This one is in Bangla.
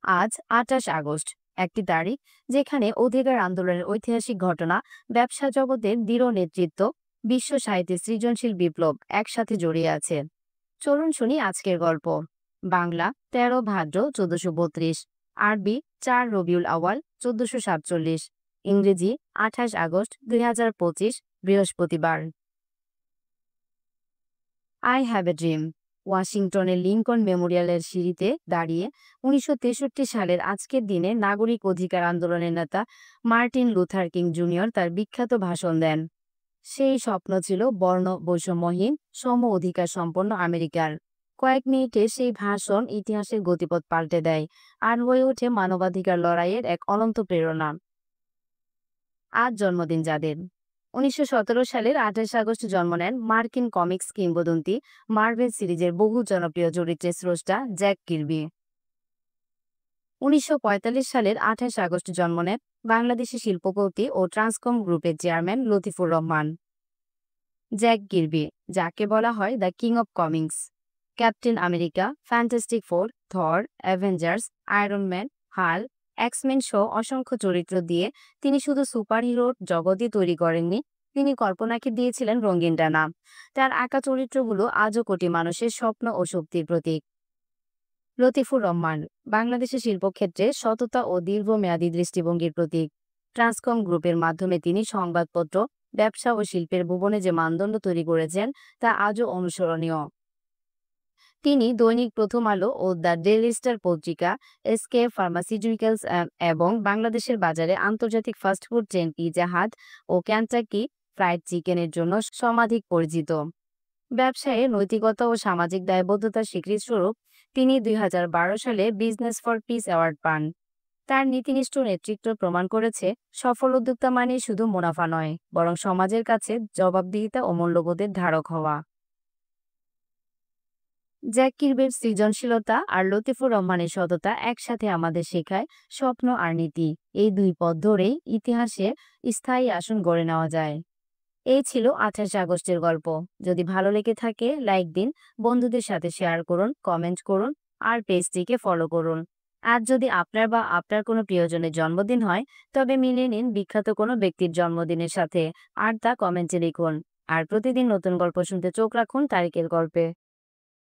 আজ ২৮ আগস্ট, একটি তারিখ যেখানে অধিকার আন্দোলনের ঐতিহাসিক ঘটনা, ব্যবসা জগতের দৃঢ় নেতৃত্ব, বিশ্ব সাহিত্যের সৃজনশীল বিপ্লব একসাথে জড়িয়ে আছে। চলুন শুনি আজকের গল্প। বাংলা ১৩ ভাদ্র ১৪৩২, আরবি ৪ রবিউল আওয়াল ১৪৪৭, ইংরেজি ২৮ আগস্ট ২০২৫, বৃহস্পতিবার। I have a dream. ওয়াশিংটনের লিঙ্কন মেমোরিয়ালের সিঁড়িতে দাঁড়িয়ে ১৯৬৩ সালের আজকের দিনে নাগরিক অধিকার আন্দোলনের নেতা মার্টিন লুথার কিং জুনিয়র তার বিখ্যাত ভাষণ দেন। সেই স্বপ্ন ছিল বর্ণ বৈষম্যহীন, সম অধিকার সম্পন্ন আমেরিকার। কয়েক মিনিটে সেই ভাষণ ইতিহাসের গতিপথ পাল্টে দেয় আর হয়ে ওঠে মানবাধিকার লড়াইয়ের এক অনন্ত প্রেরণা। আজ জন্মদিন যাদের। ১৯১৭ সালের ২৮ আগস্ট জন্ম নেন মার্কিন কমিক্স কিংবদন্তি মার্ভেল সিরিজের বহু জনপ্রিয় চরিত্রের স্রষ্টা জ্যাক কির্বি। ১৯৪৫ সালের ২৮ আগস্ট জন্ম নেন বাংলাদেশি শিল্পপতি ও ট্রান্সকম গ্রুপের chairman Latifur Rahman. Jack Kirby, যাকে বলা হয় the king of comics, Captain America, Fantastic Four, Thor, Avengers, Iron Man, Hulk, X Men সহ অসংখ্য চরিত্র দিয়ে তিনি শুধু সুপারহিরোর জগতই তৈরি করেননি, তিনি কল্পনাকে দিয়েছিলেন রঙিন ডানা। তার আঁকা চরিত্রগুলো আজও কোটি মানুষের স্বপ্ন ও শক্তির প্রতীক। লতিফুর রহমান, বাংলাদেশের শিল্পক্ষেত্রে সততা ও দীর্ঘমেয়াদী দৃষ্টিভঙ্গির প্রতীক। ট্রান্সকম গ্রুপের মাধ্যমে তিনি সংবাদপত্র, ব্যবসা ও শিল্পের ভুবনে যে মানদণ্ড তৈরি করেছেন তা আজও অনুসরণীয়। তিনি দৈনিক প্রথম আলো ও দ্য ডেইলি স্টার পত্রিকা, এসকে ফার্মাসিউটিক্যালস এবং বাংলাদেশের বাজারে আন্তর্জাতিক ফাস্টফুড চেইন পিৎজা হাট ও কেনটাকি ফ্রাইড চিকেনের জন্য সমাধিক পরিচিত। ব্যবসায়ে নৈতিকতা ও সামাজিক দায়বদ্ধতার স্বীকৃতিস্বরূপ তিনি ২০১২ সালে বিজনেস ফর পিস অ্যাওয়ার্ড পান। তার নীতিনিষ্ঠ নেতৃত্ব প্রমাণ করেছে সফল উদ্যোক্তা মানে শুধু মুনাফা নয়, বরং সমাজের কাছে জবাবদিহিতা ও মূল্যবোধের ধারক হওয়া। জ্যাক কির্বির সৃজনশীলতা আর লতিফুর রহমানের সততা একসাথে আমাদের শেখায় স্বপ্ন আর নীতি, এই দুই পথ ধরেই ইতিহাসে স্থায়ী আসন গড়ে নেওয়া যায়। এই ছিল ২৮ আগস্টের গল্প। যদি ভালো লেগে থাকে লাইক দিন, বন্ধুদের সাথে শেয়ার করুন, কমেন্ট করুন আর পেজটিকে ফলো করুন। আর যদি আপনার বা আপনার কোনো প্রিয়জনের জন্মদিন হয়, তবে মিলিয়ে নিন বিখ্যাত কোনো ব্যক্তির জন্মদিনের সাথে আর তা কমেন্টে লিখুন। আর প্রতিদিন নতুন গল্প শুনতে চোখ রাখুন তারিকের গল্পে।